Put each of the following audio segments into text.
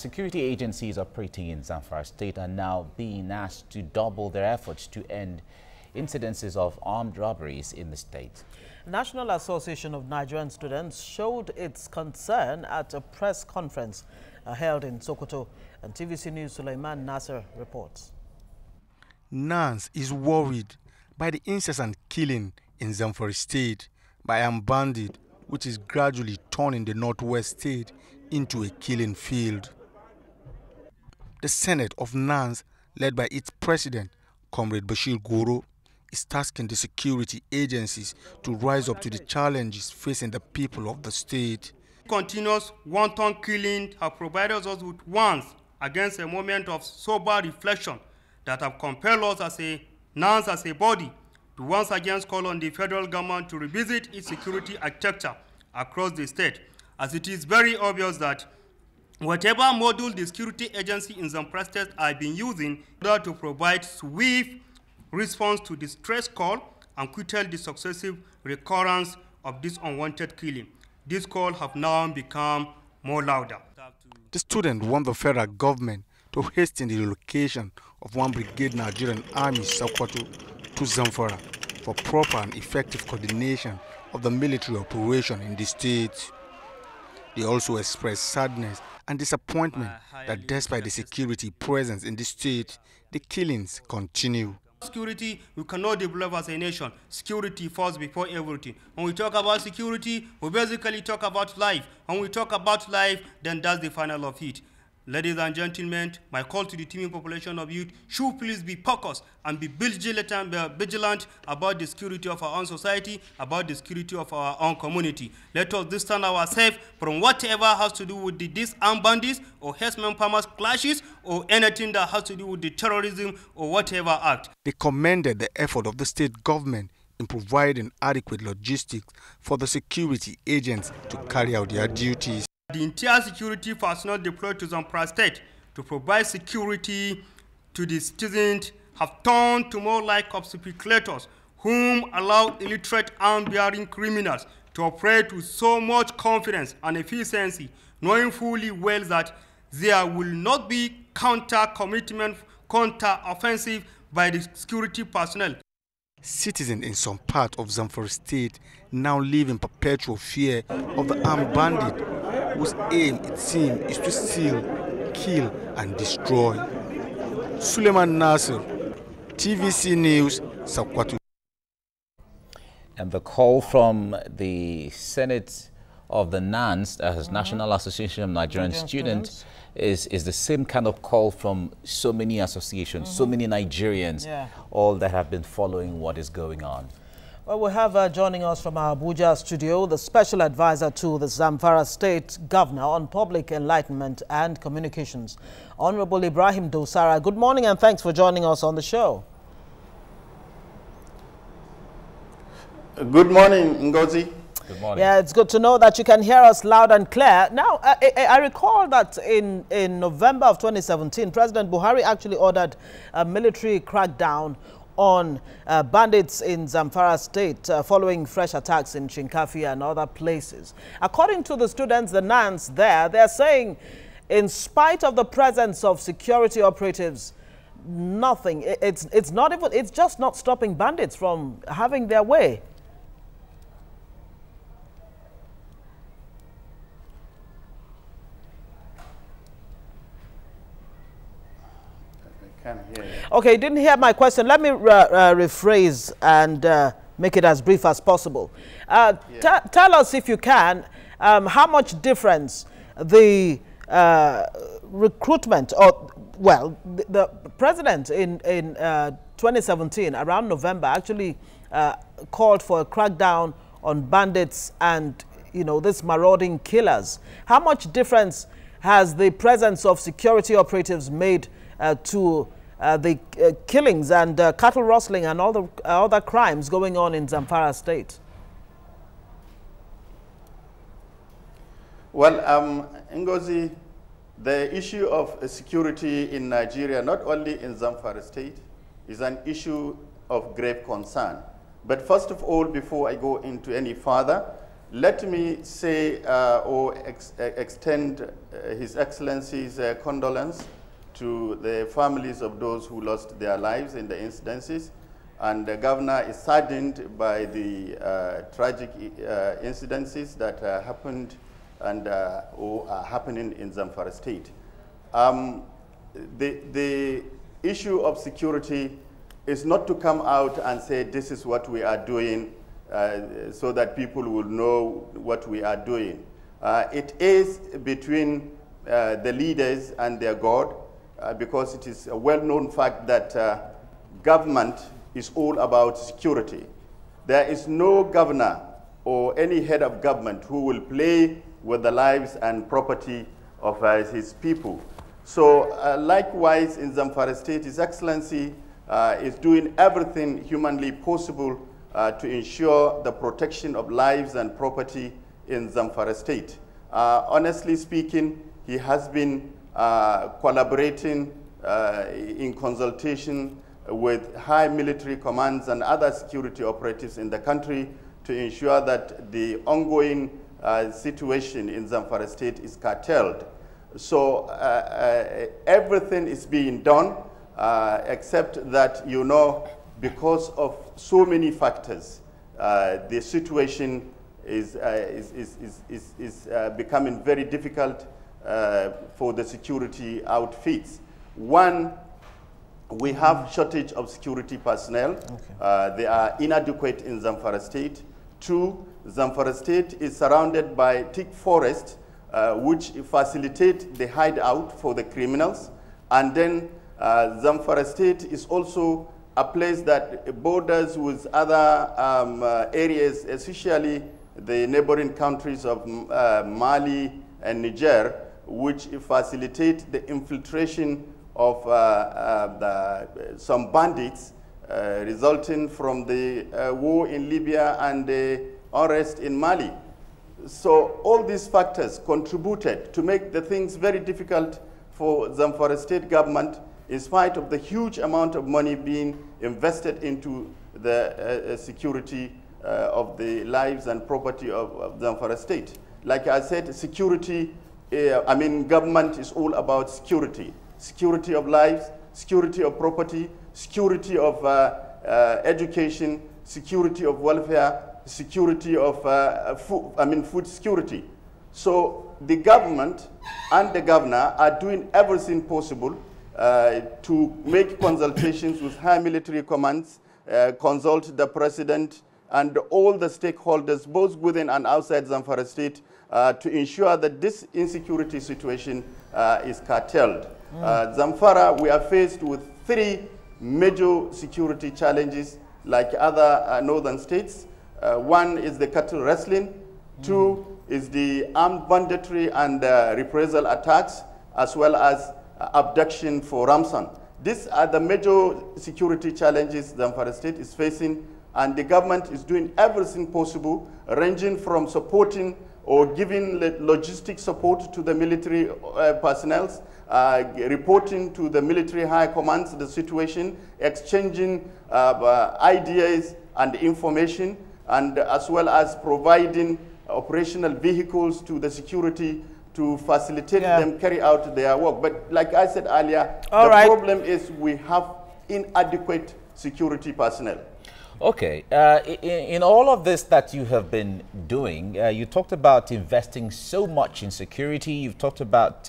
security agencies operating in Zamfara State are now being asked to double their efforts to end incidences of armed robberies in the state. National Association of Nigerian Students showed its concern at a press conference held in Sokoto, and TVC News' Suleiman Nasser reports. NANS is worried by the incessant killing in Zamfara State by armed bandits, which is gradually turning the northwest state into a killing field. The Senate of NANS, led by its president, Comrade Bashir Goro, is tasking the security agencies to rise up to the challenges facing the people of the state. Continuous wanton killing have provided us with warrants against a moment of sober reflection that have compelled us as a NANS as a body to once again call on the federal government to revisit its security architecture across the state, as it is very obvious that whatever model the security agency in Zamfara State have been using in order to provide swift response to the stress call and curtail the successive recurrence of this unwanted killing. These calls have now become more louder. The student want the federal government to hasten the relocation of one brigade Nigerian Army Sokoto to Zamfara for proper and effective coordination of the military operation in the state. They also expressed sadness and disappointment that despite the security presence in the state, the killings continue. Security, we cannot develop as a nation. Security first before everything. When we talk about security, we basically talk about life. When we talk about life, then that's the final of it. Ladies and gentlemen, my call to the teeming population of youth should please be focused and be vigilant about the security of our own society, about the security of our own community. Let us distance ourselves from whatever has to do with the disarmed bandits or herdsmen farmers clashes or anything that has to do with the terrorism or whatever act. They commended the effort of the state government in providing adequate logistics for the security agents to carry out their duties. The entire security personnel deployed to Zamfara State to provide security to the citizens have turned to more like speculators whom allow illiterate arm-bearing criminals to operate with so much confidence and efficiency, knowing fully well that there will not be counter-commitment, counter-offensive by the security personnel. Citizens in some part of Zamfara State now live in perpetual fear of the armed bandit, whose aim, it seems, is to steal, kill, and destroy. Suleiman Nasser, TVC News, Sokoto. And the call from the Senate of the NANS, National Association of Nigerian Students, is the same kind of call from so many associations, so many Nigerians, all that have been following what is going on. Well, we have joining us from our Abuja studio, the special advisor to the Zamfara State Governor on Public Enlightenment and Communications, Honorable Ibrahim Dosara. Good morning and thanks for joining us on the show. Good morning, Ngozi. Good morning. Yeah, it's good to know that you can hear us loud and clear. Now, I recall that in November of 2017, President Buhari actually ordered a military crackdown on bandits in Zamfara State following fresh attacks in Shinkafi and other places. According to the students, the NANS there, they're saying in spite of the presence of security operatives, nothing, it's not even, it's just not stopping bandits from having their way. Okay, you didn't hear my question. Let me rephrase and make it as brief as possible. Tell us, if you can, how much difference the recruitment, or, well, the president in 2017, around November, actually called for a crackdown on bandits and, you know, these marauding killers. How much difference has the presence of security operatives made to the killings and cattle rustling and all the other crimes going on in Zamfara State? Well, Ngozi, the issue of security in Nigeria, not only in Zamfara State, is an issue of grave concern. But first of all, before I go into any further, let me say or extend His Excellency's condolence to the families of those who lost their lives in the incidences. And the governor is saddened by the tragic incidences that happened and or are happening in Zamfara State. The issue of security is not to come out and say this is what we are doing so that people will know what we are doing. It is between the leaders and their God, because it is a well-known fact that government is all about security. There is no governor or any head of government who will play with the lives and property of his people. So likewise in Zamfara State, His Excellency is doing everything humanly possible to ensure the protection of lives and property in Zamfara State. Honestly speaking, he has been collaborating in consultation with high military commands and other security operatives in the country to ensure that the ongoing situation in Zamfara State is curtailed. So everything is being done, except that, you know, because of so many factors, the situation is becoming very difficult for the security outfits. One, we have shortage of security personnel. Okay. They are inadequate in Zamfara State. Two, Zamfara State is surrounded by thick forest, which facilitate the hideout for the criminals. And then Zamfara State is also a place that borders with other areas, especially the neighboring countries of Mali and Niger, which facilitate the infiltration of some bandits resulting from the war in Libya and the unrest in Mali. So all these factors contributed to make the things very difficult for Zamfara State government, in spite of the huge amount of money being invested into the security of the lives and property of Zamfara State. Like I said, security, government is all about security. Security of lives, security of property, security of education, security of welfare, security of food security. So the government and the governor are doing everything possible to make consultations with high military commands, consult the president and all the stakeholders, both within and outside Zamfara State, to ensure that this insecurity situation is curtailed. Zamfara, we are faced with three major security challenges like other northern states. One is the cattle rustling. Two is the armed banditry and reprisal attacks, as well as abduction for ransom. These are the major security challenges Zamfara State is facing, and the government is doing everything possible, ranging from supporting or giving logistic support to the military personnel, reporting to the military high commands the situation, exchanging ideas and information, and as well as providing operational vehicles to the security to facilitate them carry out their work. But like I said earlier, the problem is we have inadequate security personnel. Okay, in all of this that you have been doing, you talked about investing so much in security. You've talked about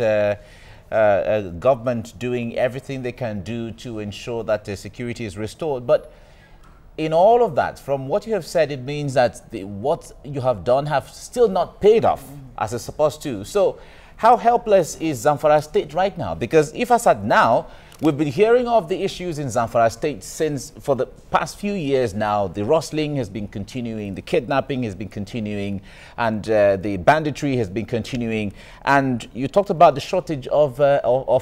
government doing everything they can do to ensure that the security is restored. But in all of that, from what you have said, it means that what you have done have still not paid off as it's supposed to. So how helpless is Zamfara State right now? Because if I said now, we've been hearing of the issues in Zamfara State since for the past few years now. The rustling has been continuing, the kidnapping has been continuing, and the banditry has been continuing. And you talked about the shortage of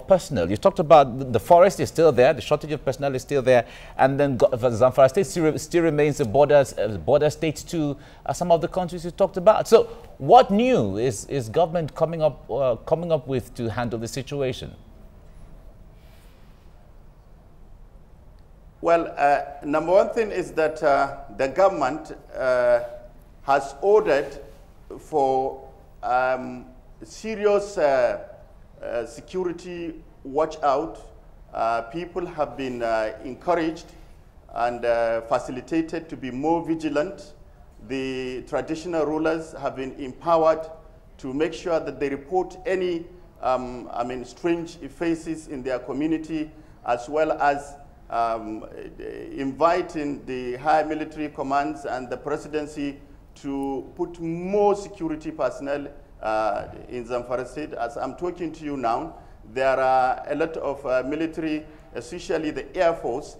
personnel. You talked about the forest is still there, the shortage of personnel is still there, and then Zamfara State still remains a border state to some of the countries you talked about. So what new is government coming up with to handle the situation? Well, number one thing is that the government has ordered for serious security watch out. People have been encouraged and facilitated to be more vigilant. The traditional rulers have been empowered to make sure that they report any strange faces in their community, as well as inviting the high military commands and the presidency to put more security personnel in Zamfara State. As I'm talking to you now, there are a lot of military, especially the Air Force,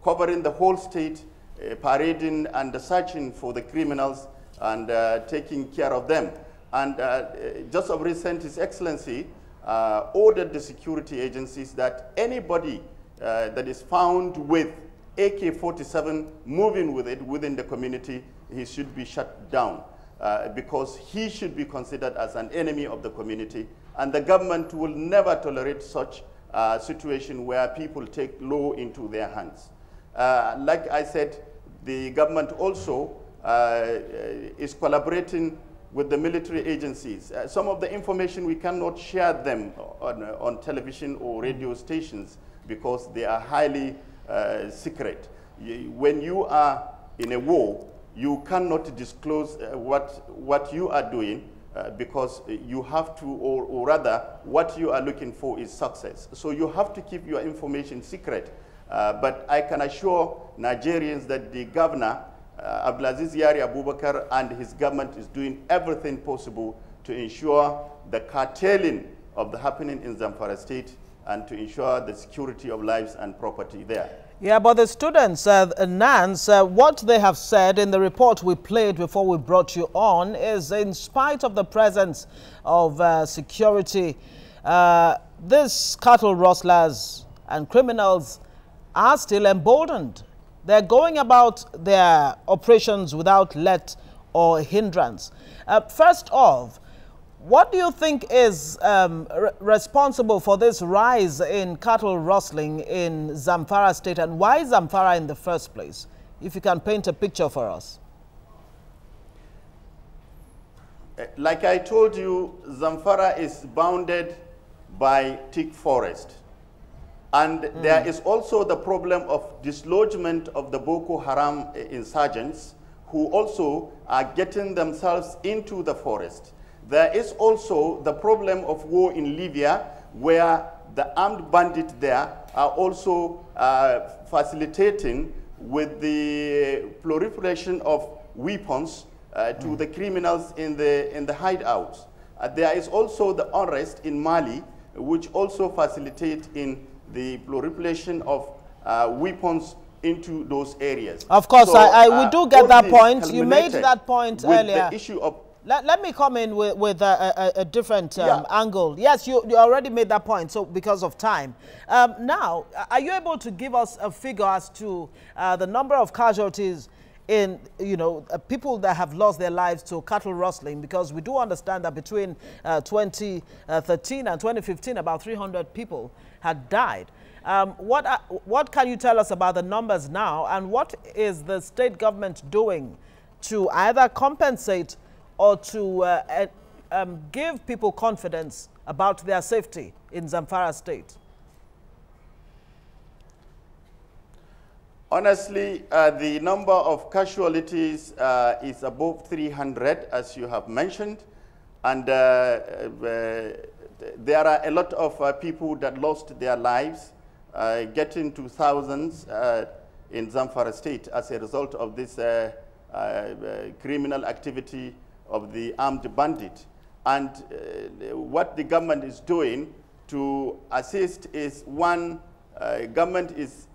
covering the whole state, parading and searching for the criminals and taking care of them. And just of recent, His Excellency ordered the security agencies that anybody that is found with AK-47 moving with it within the community, he should be shut down because he should be considered as an enemy of the community. And the government will never tolerate such situation where people take law into their hands. Like I said, the government also is collaborating with the military agencies. Some of the information we cannot share them on television or radio stations because they are highly secret. When you are in a war, you cannot disclose what you are doing because you have to, or rather, what you are looking for is success. So you have to keep your information secret. But I can assure Nigerians that the governor, Abdulaziz Yari Abubakar, and his government is doing everything possible to ensure the curtailing of the happening in Zamfara State and to ensure the security of lives and property there. Yeah, but the students, Nance, what they have said in the report we played before we brought you on is, in spite of the presence of security, these cattle rustlers and criminals are still emboldened. They're going about their operations without let or hindrance. First off, what do you think is responsible for this rise in cattle rustling in Zamfara State, and why Zamfara in the first place? If you can paint a picture for us. Like I told you, Zamfara is bounded by thick forest. And there is also the problem of dislodgement of the Boko Haram insurgents who also are getting themselves into the forest. There is also the problem of war in Libya, where the armed bandits there are also facilitating with the proliferation of weapons to the criminals in the hideouts. There is also the unrest in Mali, which also facilitates in the proliferation of weapons into those areas. Of course, so, we do get that point. You made that point earlier. The issue of let me come in with a different angle. Yes, you already made that point, so because of time. Now, are you able to give us a figure as to the number of casualties in, people that have lost their lives to cattle rustling? Because we do understand that between 2013 and 2015, about 300 people had died. What can you tell us about the numbers now, and what is the state government doing to either compensate or to give people confidence about their safety in Zamfara State? Honestly, the number of casualties is above 300, as you have mentioned. And there are a lot of people that lost their lives, getting to thousands in Zamfara State as a result of this criminal activity of the armed bandit. And what the government is doing to assist is, one, government is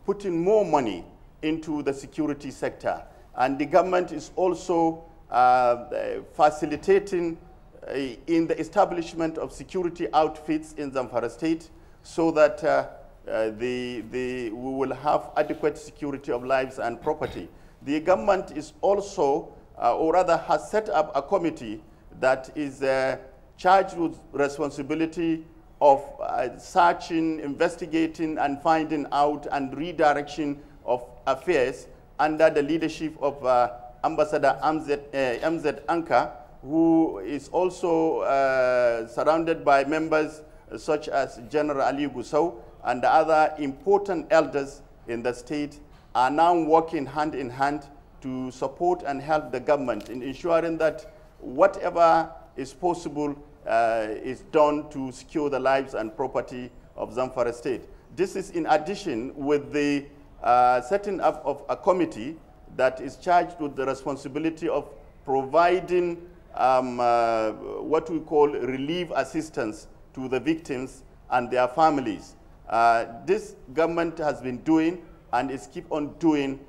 putting more money into the security sector. And the government is also facilitating in the establishment of security outfits in Zamfara State so that we will have adequate security of lives and property. The government is also, or rather has set up a committee that is charged with responsibility of searching, investigating, and finding out and redirection of affairs under the leadership of Ambassador MZ Anka, who is also surrounded by members such as General Ali Gusau and the other important elders in the state, are now working hand in hand to support and help the government in ensuring that whatever is possible is done to secure the lives and property of Zamfara State. This is in addition with the setting up of a committee that is charged with the responsibility of providing what we call relief assistance to the victims and their families. This government has been doing and is keep on doing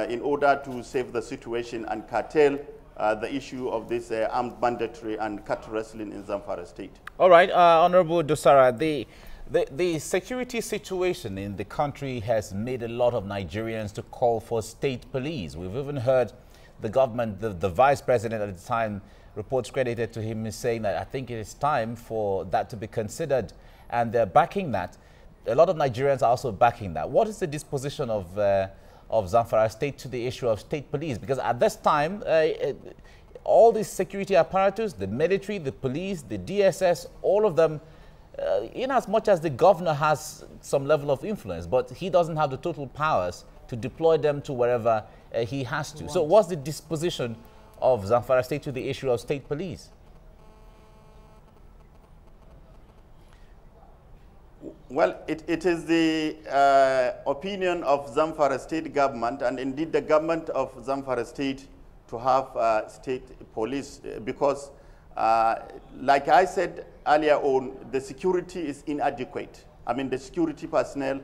in order to save the situation and curtail the issue of this armed banditry and cattle rustling in Zamfara State. All right, Honorable Dosara, the security situation in the country has made a lot of Nigerians to call for state police. We've even heard the government, the vice president at the time, reports credited to him is saying that I think it is time for that to be considered, and they're backing that. A lot of Nigerians are also backing that. What is the disposition of Zamfara State to the issue of state police? Because at this time, all these security apparatus, the military, the police, the DSS, all of them, in as much as the governor has some level of influence, but he doesn't have the total powers to deploy them to wherever he has to. So what's the disposition of Zamfara State to the issue of state police? Well, it is the opinion of Zamfara State government, and indeed the government of Zamfara State, to have state police because, like I said earlier on, the security is inadequate. I mean, the security personnel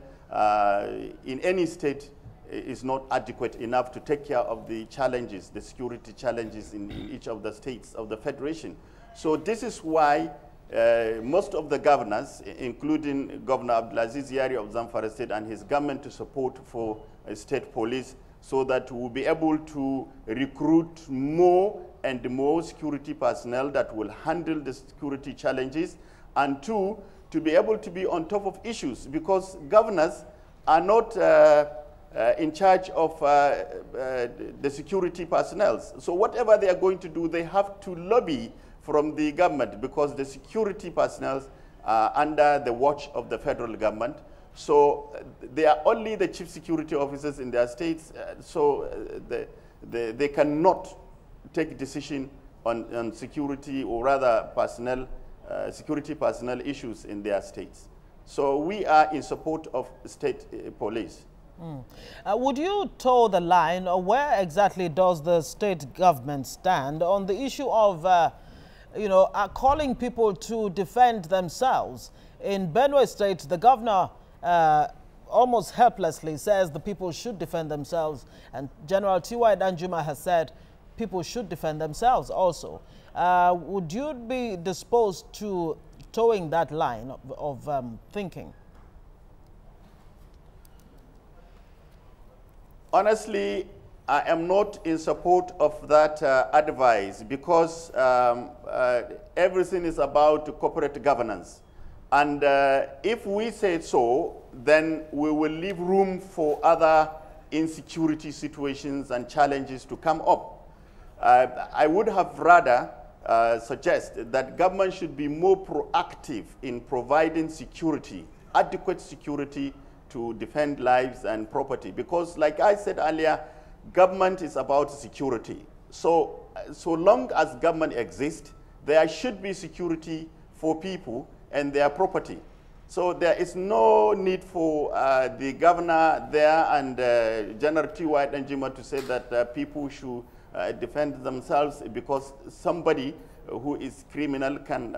in any state is not adequate enough to take care of the challenges, the security challenges in each of the states of the Federation. So this is why most of the governors, including Governor Abdulaziz Yari of Zamfara State and his government, to support for state police so that we'll be able to recruit more and more security personnel that will handle the security challenges, and two, to be able to be on top of issues, because governors are not in charge of the security personnel. So whatever they are going to do, they have to lobby from the government, because the security personnel are under the watch of the federal government. So they are only the chief security officers in their states, so they cannot take decision on security, or rather personnel, security personnel issues in their states. So we are in support of state police. Would you toe the line, or where exactly does the state government stand on the issue of calling people to defend themselves? In Benue State, the governor almost helplessly says the people should defend themselves, and General T.Y. Danjuma has said people should defend themselves also. Would you be disposed to towing that line of thinking? Honestly, I am not in support of that advice, because everything is about corporate governance. And if we say so, then we will leave room for other insecurity situations and challenges to come up. I would have rather suggest that government should be more proactive in providing security, adequate security, to defend lives and property, because like I said earlier, government is about security. So long as government exists, there should be security for people and their property. So there is no need for the governor there and General T.Y. Danjuma to say that people should defend themselves, because somebody who is criminal can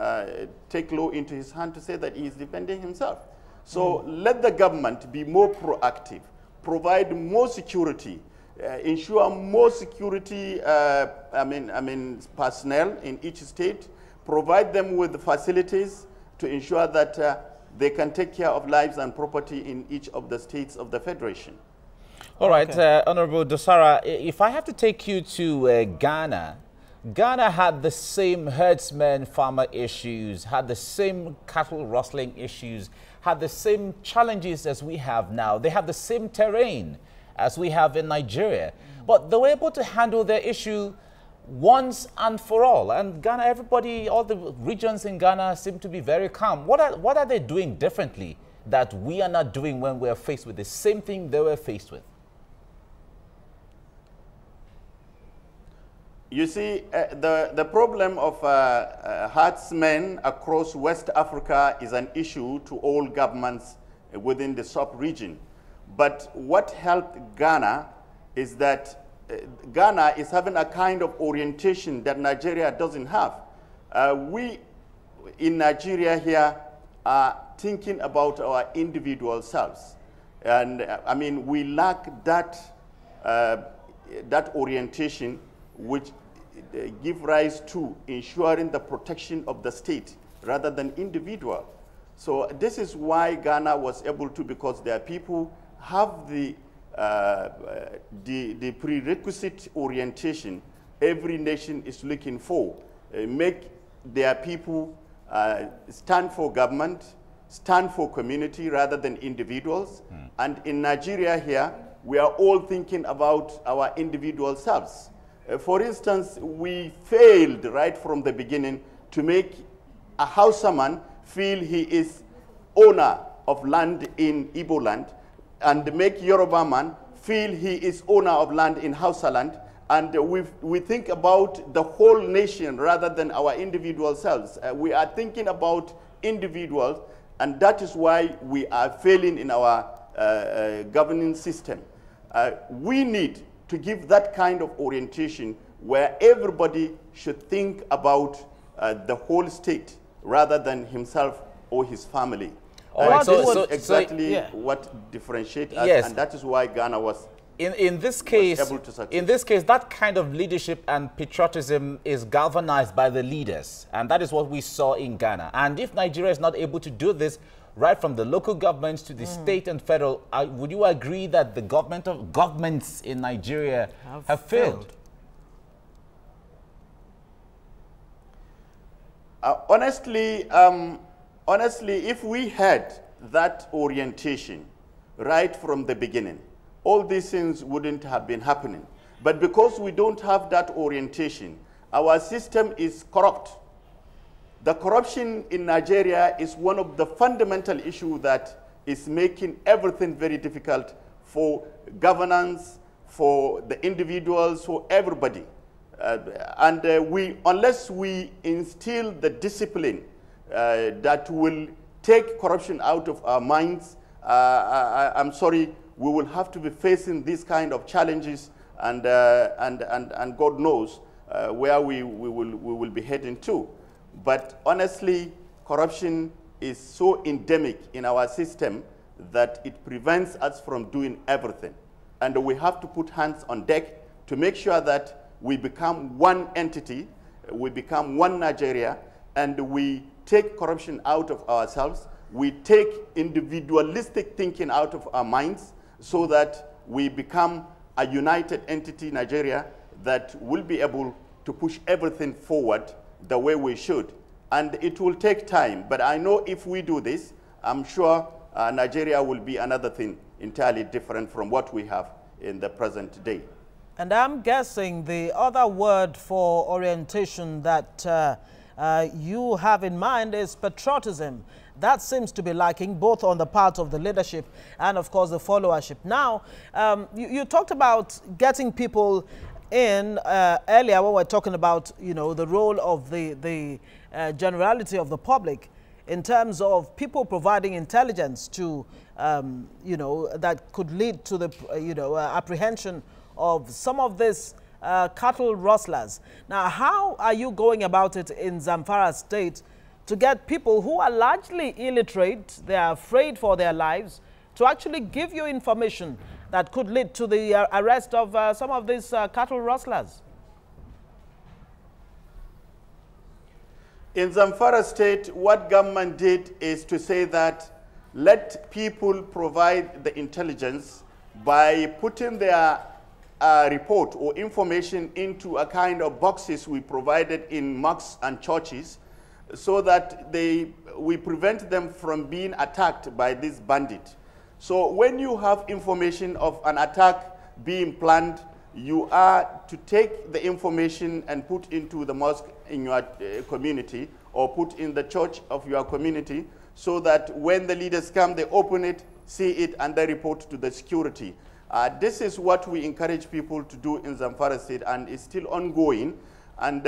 take law into his hand to say that he is defending himself. So let the government be more proactive, provide more security, ensure more security personnel in each state, provide them with facilities to ensure that they can take care of lives and property in each of the states of the Federation. All right, Honorable Dosara, if I have to take you to Ghana, Ghana had the same herdsmen-farmer issues, had the same cattle rustling issues, had the same challenges as we have now. They have the same terrain as we have in Nigeria. But they were able to handle their issue once and for all. And Ghana, everybody, all the regions in Ghana seem to be very calm. What are they doing differently that we are not doing when we're faced with the same thing they were faced with? You see, the problem of herdsmen across West Africa is an issue to all governments within the sub-region. But what helped Ghana is that Ghana is having a kind of orientation that Nigeria doesn't have. We in Nigeria here are thinking about our individual selves. And I mean, we lack that, that orientation which give rise to ensuring the protection of the state rather than individual. So this is why Ghana was able to, because their people have the prerequisite orientation every nation is looking for. Make their people stand for government, stand for community rather than individuals. And in Nigeria here, we are all thinking about our individual selves. For instance, we failed right from the beginning to make a Hausa man feel he is owner of land in Igbo land, and make Yoruba man feel he is owner of land in Hausa land. And we think about the whole nation rather than our individual selves. We are thinking about individuals, and that is why we are failing in our governing system. We need to give that kind of orientation where everybody should think about the whole state rather than himself or his family. Right, so exactly what differentiates us, yes. And that is why Ghana was in this case, able to succeed. In this case, that kind of leadership and patriotism is galvanized by the leaders, and that is what we saw in Ghana. And if Nigeria is not able to do this, right from the local governments to the state and federal, would you agree that the governments in Nigeria have failed? Honestly, if we had that orientation right from the beginning, all these things wouldn't have been happening. But because we don't have that orientation, our system is corrupt. The corruption in Nigeria is one of the fundamental issues that is making everything very difficult for governance, for the individuals, for everybody. Unless we instill the discipline that will take corruption out of our minds, I'm sorry, we will have to be facing these kind of challenges, and God knows where we will be heading to. But honestly, corruption is so endemic in our system that it prevents us from doing everything. And we have to put hands on deck to make sure that we become one entity, we become one Nigeria, and we take corruption out of ourselves, we take individualistic thinking out of our minds, so that we become a united entity, Nigeria, that will be able to push everything forward the way we should. And it will take time, but I know if we do this, I'm sure Nigeria will be another thing entirely different from what we have in the present day. And I'm guessing the other word for orientation that you have in mind is patriotism. That seems to be lacking both on the part of the leadership and, of course, the followership. Now, you talked about getting people in earlier when we're talking about, you know, the role of the generality of the public in terms of people providing intelligence to, you know, that could lead to the, you know, apprehension of some of these cattle rustlers. Now, how are you going about it in Zamfara State to get people who are largely illiterate, they are afraid for their lives, to actually give you information that could lead to the arrest of some of these cattle rustlers? In Zamfara State, what government did is to say that let people provide the intelligence by putting their report or information into a kind of boxes we provided in mosques and churches, so that we prevent them from being attacked by this bandit. So when you have information of an attack being planned, you are to take the information and put into the mosque in your community, or put in the church of your community, so that when the leaders come, they open it, see it, and they report to the security. This is what we encourage people to do in Zamfara State, and it's still ongoing. And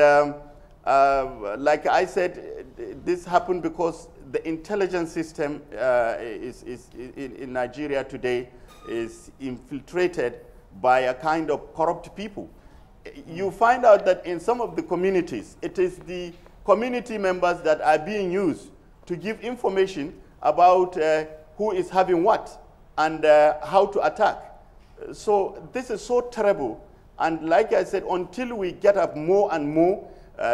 like I said, this happened because the intelligence system in Nigeria today is infiltrated by a kind of corrupt people. You find out that in some of the communities, it is the community members that are being used to give information about who is having what and how to attack. So this is so terrible. And like I said, until we get up more and more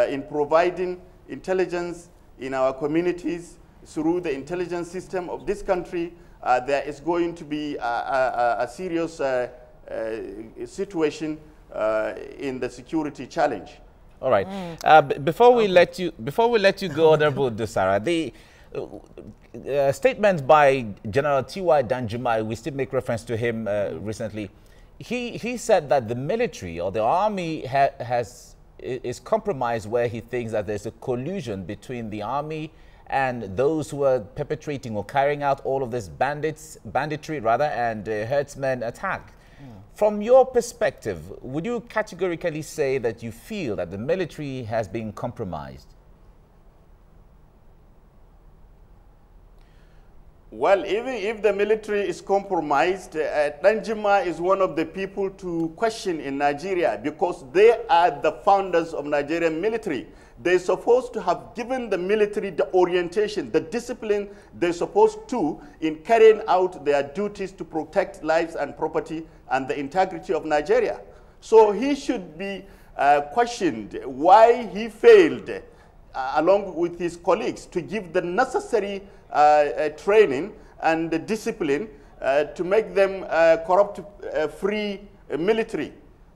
in providing intelligence in our communities through the intelligence system of this country, there is going to be a serious situation in the security challenge. All right. Before we let you go, Honorable Dosara, the statement by General T.Y. Danjuma, we still make reference to him recently. He said that the military or the army is compromised, where he thinks that there's a collusion between the army and those who are perpetrating or carrying out all of this banditry and herdsmen attack. From your perspective, would you categorically say that you feel that the military has been compromised? Well, even if the military is compromised, Danjuma is one of the people to question in Nigeria, because they are the founders of Nigerian military. They're supposed to have given the military the orientation, the discipline they're supposed to in carrying out their duties to protect lives and property and the integrity of Nigeria. So he should be questioned why he failed, along with his colleagues, to give the necessary training and the discipline to make them corrupt-free military.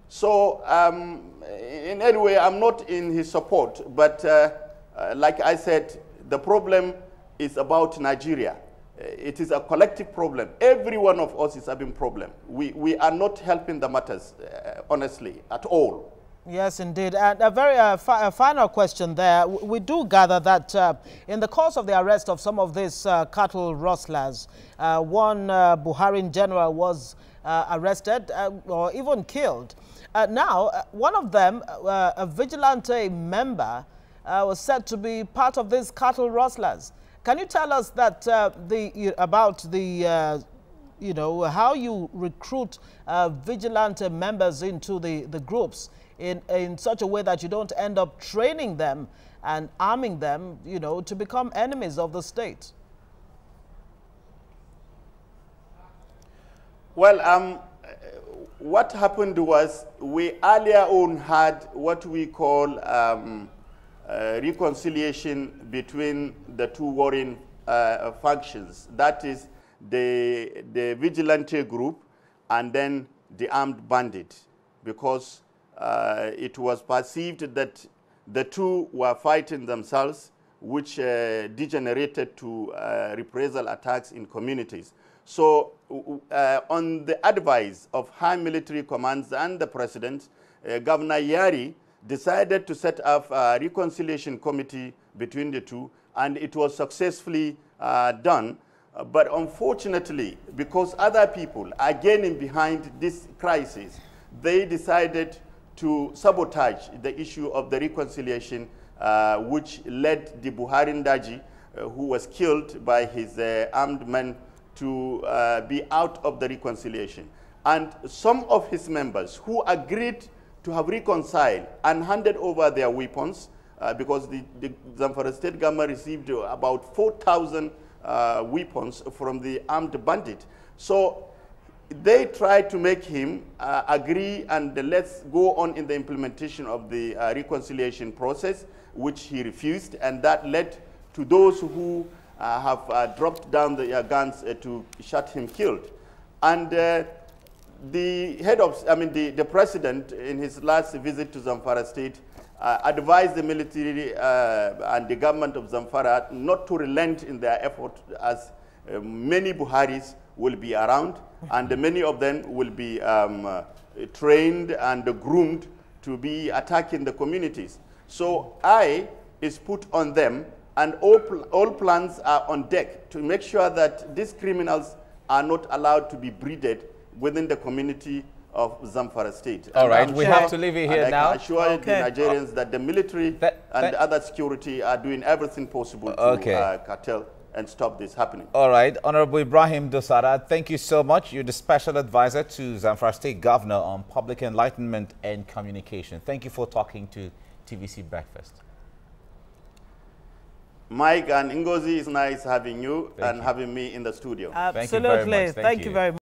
So in any way, I'm not in his support, but like I said, the problem is about Nigeria. It is a collective problem. Every one of us is having a problem. We are not helping the matters, honestly, at all. Yes, indeed. And a very final question there. We do gather that in the course of the arrest of some of these cattle rustlers, one Buharian general was arrested or even killed. Now, one of them, a vigilante member, was said to be part of these cattle rustlers. Can you tell us that about the you know, how you recruit vigilante members into the groups in such a way that you don't end up training them and arming them, you know, to become enemies of the state? Well, what happened was we earlier on had what we call reconciliation between the two warring factions. That is the vigilante group and then the armed bandit, because it was perceived that the two were fighting themselves, which degenerated to reprisal attacks in communities. So on the advice of high military commands and the president, Governor Yari decided to set up a reconciliation committee between the two, and it was successfully done. But unfortunately, because other people are gaining behind this crisis, they decided to sabotage the issue of the reconciliation, which led the Buhari Ndaji, who was killed by his armed men, to be out of the reconciliation. And some of his members who agreed to have reconciled and handed over their weapons, because the Zamfara state government received about 4,000 weapons from the armed bandit. So they tried to make him agree and let's go on in the implementation of the reconciliation process, which he refused, and that led to those who have dropped down their guns to shot him killed. And the head of, the president, in his last visit to Zamfara state, advised the military and the government of Zamfara not to relent in their effort, as many Buharis will be around, and many of them will be trained and groomed to be attacking the communities. So is put on them, and all plans are on deck to make sure that these criminals are not allowed to be breeded within the community of Zamfara State. All right, we have to leave it here now. I can assure the Nigerians that the military and the other security are doing everything possible to curtail and stop this happening. All right, Honorable Ibrahim Dosara, thank you so much. You're the Special Advisor to Zamfara State Governor on Public Enlightenment and Communication. Thank you for talking to TVC Breakfast. Mike and Ngozi, it's nice having you and having me in the studio. Absolutely. Thank you very much.